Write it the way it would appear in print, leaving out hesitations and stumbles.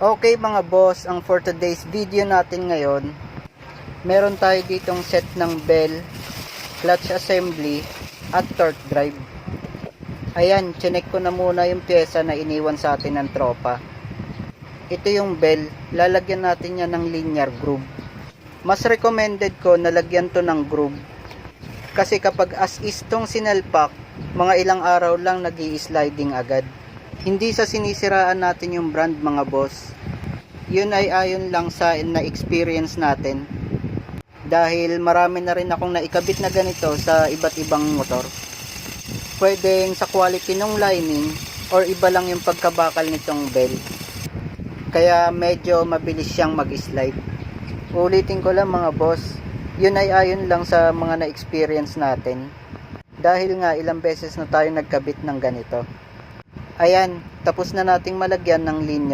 Okay mga boss, ang for today's video natin ngayon, meron tayo ditong set ng bell, clutch assembly at torque drive. Ayan, chinek ko na muna yung pyesa na iniwan sa atin ng tropa. Ito yung bell, lalagyan natin yan ng linear groove. Mas recommended ko na lagyan to ng groove, kasi kapag as is tong sinalpak, mga ilang araw lang nag-i-sliding agad. Hindi sa sinisiraan natin yung brand mga boss, yun ay ayon lang sa na-experience natin, dahil marami na rin akong naikabit na ganito sa iba't ibang motor. Pwedeng sa quality ng lining or iba lang yung pagkabakal nitong bell, kaya medyo mabilis siyang mag-slide. Ulitin ko lang mga boss, yun ay ayon lang sa mga na-experience natin, dahil nga ilang beses na tayo nagkabit ng ganito. Ayan, tapos na nating malagyan ng linya